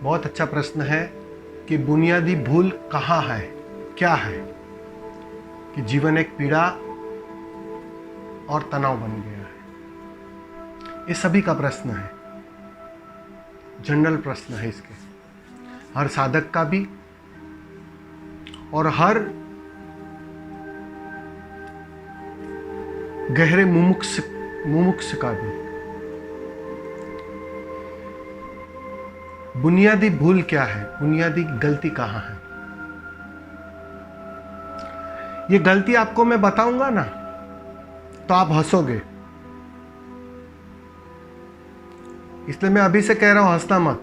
बहुत अच्छा प्रश्न है कि बुनियादी भूल कहाँ है, क्या है कि जीवन एक पीड़ा और तनाव बन गया है। ये सभी का प्रश्न है, जनरल प्रश्न है इसके, हर साधक का भी और हर गहरे मुमुक्ष का भी। बुनियादी भूल क्या है, बुनियादी गलती कहाँ है? ये गलती आपको मैं बताऊंगा ना तो आप हंसोगे, इसलिए मैं अभी से कह रहा हूं हंसना मत।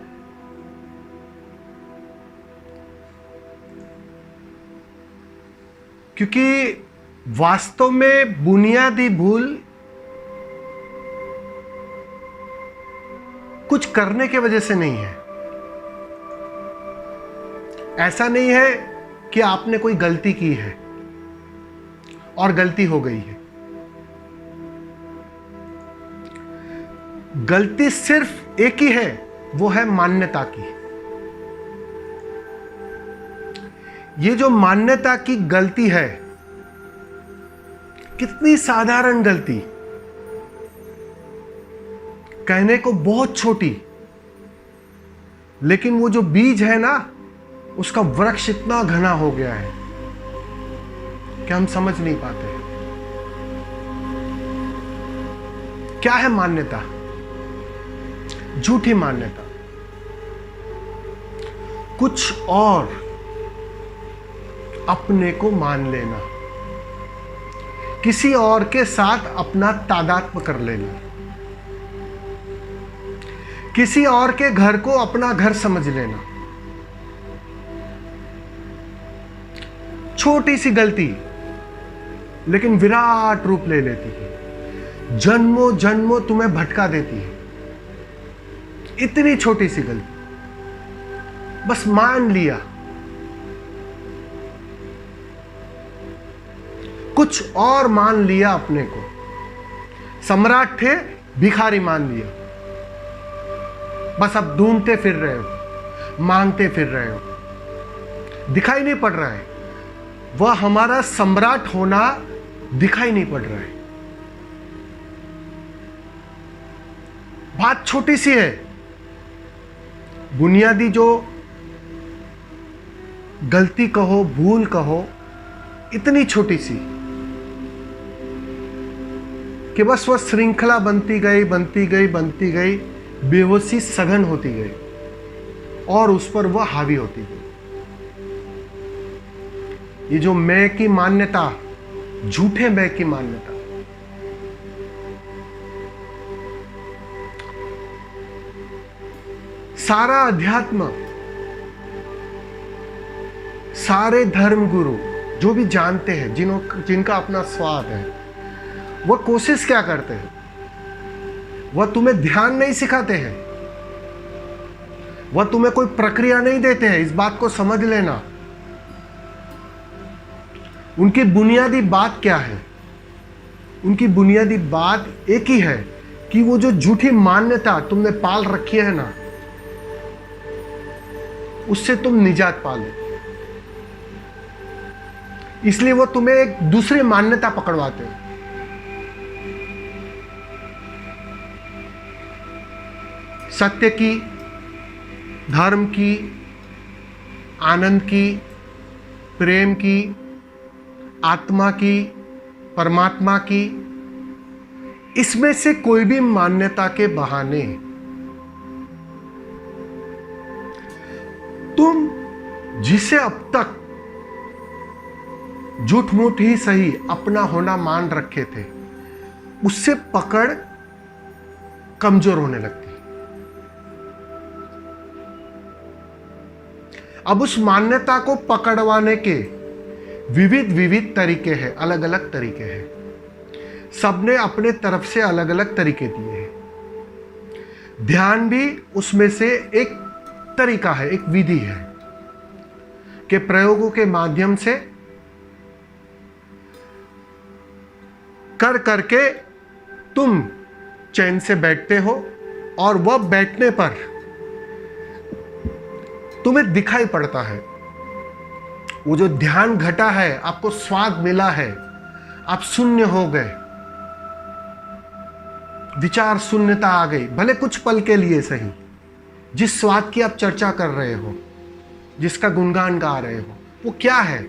क्योंकि वास्तव में बुनियादी भूल कुछ करने की वजह से नहीं है। ऐसा नहीं है कि आपने कोई गलती की है और गलती हो गई है। गलती सिर्फ एक ही है, वो है मान्यता की। ये जो मान्यता की गलती है, कितनी साधारण गलती, कहने को बहुत छोटी, लेकिन वो जो बीज है ना, उसका वृक्ष इतना घना हो गया है कि हम समझ नहीं पाते। क्या है मान्यता? झूठी मान्यता, कुछ और अपने को मान लेना, किसी और के साथ अपना तादात्म्य कर लेना, किसी और के घर को अपना घर समझ लेना। छोटी सी गलती लेकिन विराट रूप ले लेती है, जन्मों जन्मों तुम्हें भटका देती है। इतनी छोटी सी गलती, बस मान लिया, कुछ और मान लिया अपने को। सम्राट थे, भिखारी मान लिया, बस अब ढूंढते फिर रहे हो, मांगते फिर रहे हो, दिखाई नहीं पड़ रहा है, वह हमारा सम्राट होना दिखाई नहीं पड़ रहा है। बात छोटी सी है, बुनियादी जो गलती कहो, भूल कहो, इतनी छोटी सी कि बस वह श्रृंखला बनती गई, बनती गई, बनती गई, बेहोशी सघन होती गई और उस पर वह हावी होती गई। ये जो मैं की मान्यता, झूठे मैं की मान्यता, सारा अध्यात्म, सारे धर्म गुरु जो भी जानते हैं, जिनका अपना स्वाद है, वह कोशिश क्या करते हैं? वह तुम्हें ध्यान नहीं सिखाते हैं, वह तुम्हें कोई प्रक्रिया नहीं देते हैं। इस बात को समझ लेना। उनकी बुनियादी बात क्या है? उनकी बुनियादी बात एक ही है कि वो जो झूठी मान्यता तुमने पाल रखी है ना, उससे तुम निजात पालो। इसलिए वो तुम्हें एक दूसरी मान्यता पकड़वाते हैं। सत्य की, धर्म की, आनंद की, प्रेम की, आत्मा की, परमात्मा की, इसमें से कोई भी मान्यता के बहाने तुम जिसे अब तक झूठ मूठ ही सही अपना होना मान रखे थे, उससे पकड़ कमजोर होने लगती। अब उस मान्यता को पकड़वाने के विविध विविध तरीके हैं, अलग अलग तरीके हैं। सबने अपने तरफ से अलग अलग तरीके दिए हैं। ध्यान भी उसमें से एक तरीका है, एक विधि है कि प्रयोगों के माध्यम से कर करके तुम चैन से बैठते हो और वह बैठने पर तुम्हें दिखाई पड़ता है। वो जो ध्यान घटा है, आपको स्वाद मिला है, आप शून्य हो गए, विचार शून्यता आ गई, भले कुछ पल के लिए सही। जिस स्वाद की आप चर्चा कर रहे हो, जिसका गुणगान गा रहे हो, वो क्या है?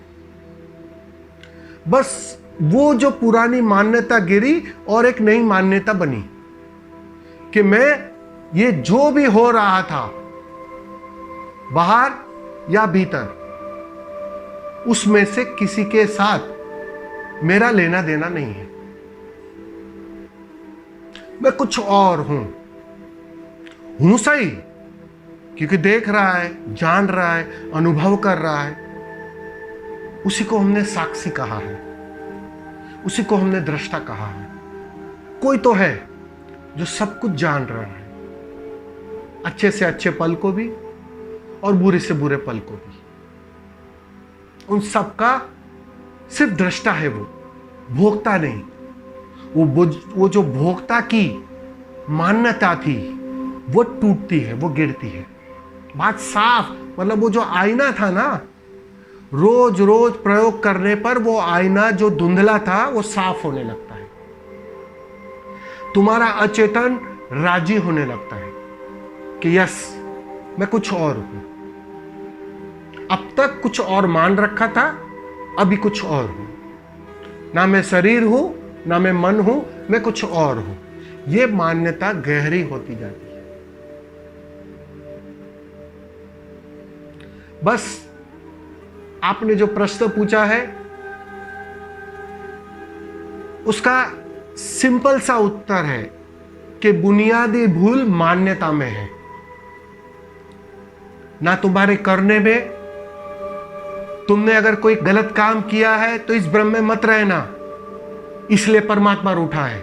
बस वो जो पुरानी मान्यता गिरी और एक नई मान्यता बनी कि मैं ये जो भी हो रहा था बाहर या भीतर, उसमें से किसी के साथ मेरा लेना देना नहीं है। मैं कुछ और हूं सही, क्योंकि देख रहा है, जान रहा है, अनुभव कर रहा है। उसी को हमने साक्षी कहा है, उसी को हमने दृष्टा कहा है। कोई तो है जो सब कुछ जान रहा है, अच्छे से अच्छे पल को भी और बुरे से बुरे पल को भी। उन सब का सिर्फ दृष्टा है, वो भोक्ता नहीं। वो जो भोक्ता की मान्यता थी वो टूटती है, वो गिरती है। बात साफ, मतलब वो जो आईना था ना, रोज रोज प्रयोग करने पर वो आईना जो धुंधला था वो साफ होने लगता है। तुम्हारा अचेतन राजी होने लगता है कि यस, मैं कुछ और हूं। अब तक कुछ और मान रखा था, अभी कुछ और हूं। ना मैं शरीर हूं, ना मैं मन हूं, मैं कुछ और हूं। यह मान्यता गहरी होती जाती है। बस आपने जो प्रश्न पूछा है उसका सिंपल सा उत्तर है कि बुनियादी भूल मान्यता में है, ना तुम्हारे करने में। तुमने अगर कोई गलत काम किया है तो इस भ्रम में मत रहना, इसलिए परमात्मा रूठा है।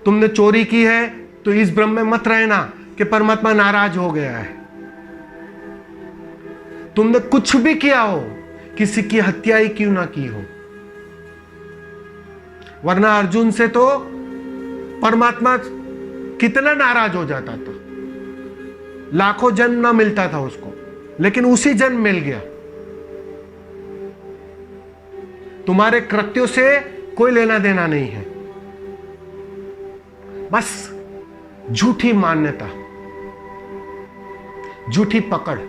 तुमने चोरी की है तो इस भ्रम में मत रहना कि परमात्मा नाराज हो गया है। तुमने कुछ भी किया हो, किसी की हत्या ही क्यों ना की हो, वरना अर्जुन से तो परमात्मा कितना नाराज हो जाता था। लाखों जन्म ना मिलता था उसको, लेकिन उसी जन्म मिल गया। तुम्हारे कृत्यों से कोई लेना देना नहीं है, बस झूठी मान्यता, झूठी पकड़,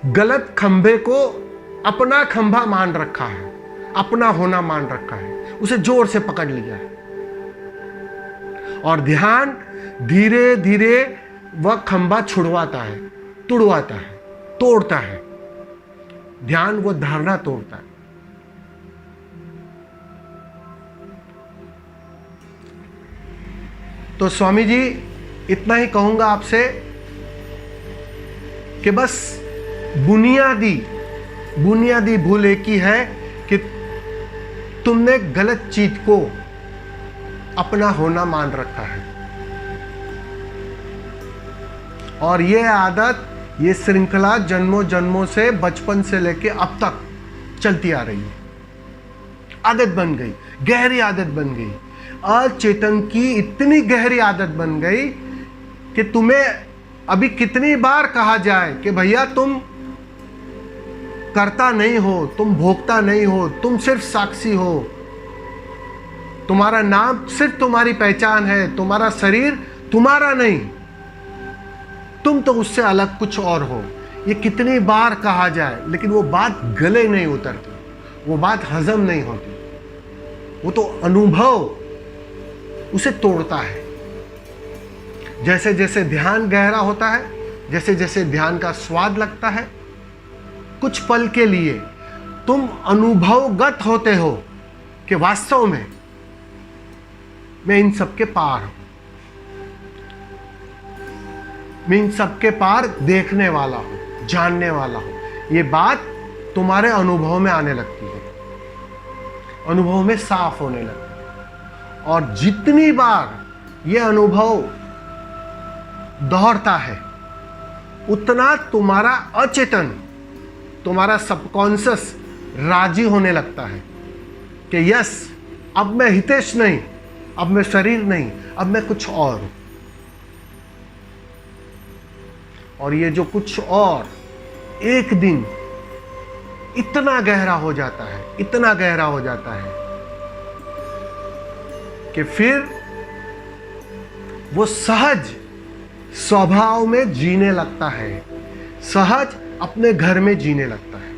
गलत खंभे को अपना खंभा मान रखा है, अपना होना मान रखा है, उसे जोर से पकड़ लिया है। और ध्यान धीरे धीरे वह खंभा छुड़वाता है, तुड़वाता है, तोड़ता है। ध्यान वो धारणा तोड़ता है। तो स्वामी जी, इतना ही कहूंगा आपसे कि बस बुनियादी भूल एक ही है कि तुमने गलत चीज को अपना होना मान रखा है। और यह आदत, ये श्रृंखला जन्मों जन्मों से, बचपन से लेके अब तक चलती आ रही है। आदत बन गई, गहरी आदत बन गई, अचेतन की इतनी गहरी आदत बन गई कि तुम्हें अभी कितनी बार कहा जाए कि भैया तुम करता नहीं हो, तुम भोगता नहीं हो, तुम सिर्फ साक्षी हो। तुम्हारा नाम सिर्फ तुम्हारी पहचान है, तुम्हारा शरीर तुम्हारा नहीं, तुम तो उससे अलग कुछ और हो। ये कितनी बार कहा जाए, लेकिन वो बात गले नहीं उतरती, वो बात हजम नहीं होती। वो तो अनुभव उसे तोड़ता है। जैसे जैसे ध्यान गहरा होता है, जैसे जैसे ध्यान का स्वाद लगता है, कुछ पल के लिए तुम अनुभवगत होते हो कि वास्तव में मैं इन सबके पार हूं, मैं इन सबके पार देखने वाला हूं, जानने वाला हूं। ये बात तुम्हारे अनुभव में आने लगती है, अनुभव में साफ होने लगती है। और जितनी बार ये अनुभव दोहरता है, उतना तुम्हारा अचेतन, तुम्हारा सबकॉन्शियस राजी होने लगता है कि यस, अब मैं हितेश नहीं, अब मैं शरीर नहीं, अब मैं कुछ और हूं। और ये जो कुछ और एक दिन इतना गहरा हो जाता है, इतना गहरा हो जाता है कि फिर वो सहज स्वभाव में जीने लगता है, सहज अपने घर में जीने लगता है।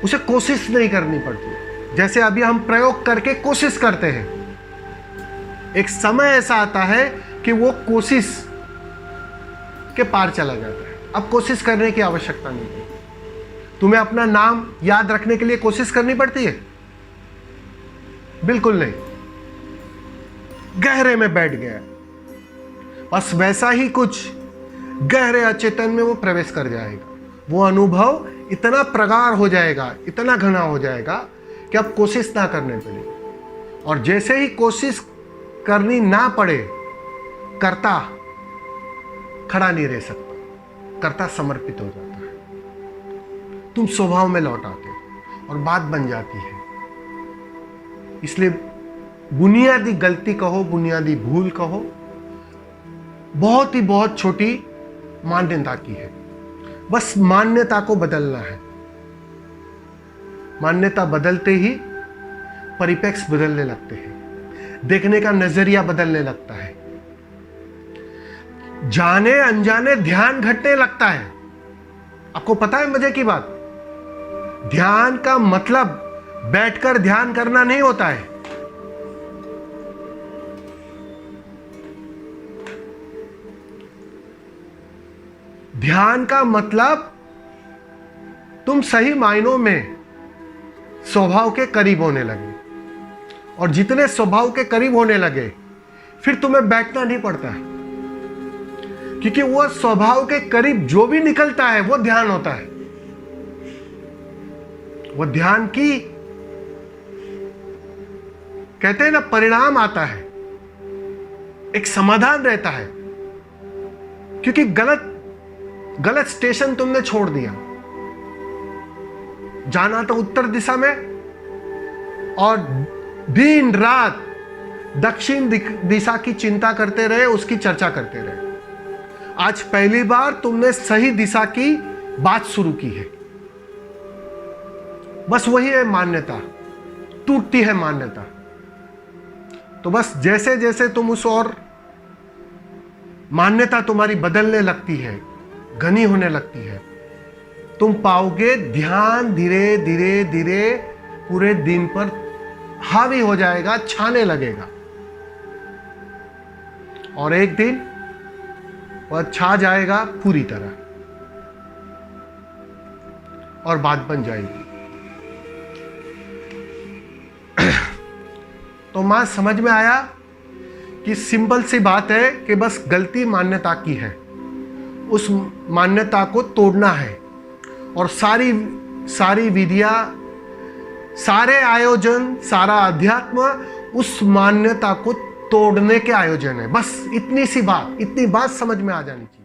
उसे कोशिश नहीं करनी पड़ती। जैसे अभी हम प्रयोग करके कोशिश करते हैं, एक समय ऐसा आता है कि वो कोशिश के पार चला जाता है। अब कोशिश करने की आवश्यकता नहीं है। तुम्हें अपना नाम याद रखने के लिए कोशिश करनी पड़ती है? बिल्कुल नहीं, गहरे में बैठ गया। बस वैसा ही कुछ गहरे अचेतन में वो प्रवेश कर जाएगा। वो अनुभव इतना प्रगाढ़ हो जाएगा, इतना घना हो जाएगा कि अब कोशिश ना करने पड़े। और जैसे ही कोशिश करनी ना पड़े, कर्ता खड़ा नहीं रह सकता, कर्ता समर्पित हो जाता है। तुम स्वभाव में लौट आते हो और बात बन जाती है। इसलिए बुनियादी गलती कहो, बुनियादी भूल कहो, बहुत ही बहुत छोटी मान्यता की है। बस मान्यता को बदलना है। मान्यता बदलते ही परिप्रेक्ष्य बदलने लगते हैं, देखने का नजरिया बदलने लगता है, जाने अनजाने ध्यान घटने लगता है। आपको पता है मजे की बात, ध्यान का मतलब बैठकर ध्यान करना नहीं होता है। ध्यान का मतलब तुम सही मायनों में स्वभाव के करीब होने लगे, और जितने स्वभाव के करीब होने लगे फिर तुम्हें बैठना नहीं पड़ता है, क्योंकि वो स्वभाव के करीब जो भी निकलता है वो ध्यान होता है। वो ध्यान की कहते हैं ना, परिणाम आता है, एक समाधान रहता है। क्योंकि गलत स्टेशन तुमने छोड़ दिया। जाना तो उत्तर दिशा में, और दिन रात दक्षिण दिशा की चिंता करते रहे, उसकी चर्चा करते रहे। आज पहली बार तुमने सही दिशा की बात शुरू की है। बस वही है मान्यता, टूटती है मान्यता। तो बस जैसे जैसे तुम उस और मान्यता तुम्हारी बदलने लगती है, घनी होने लगती है, तुम पाओगे ध्यान धीरे धीरे धीरे पूरे दिन पर हावी हो जाएगा, छाने लगेगा। और एक दिन वह छा जाएगा पूरी तरह, और बात बन जाएगी। तो मां समझ में आया कि सिंपल सी बात है कि बस गलती मान्यता की है, उस मान्यता को तोड़ना है। और सारी विधियां, सारे आयोजन, सारा अध्यात्म उस मान्यता को तोड़ने के आयोजन है। बस इतनी सी बात, इतनी बात समझ में आ जानी चाहिए।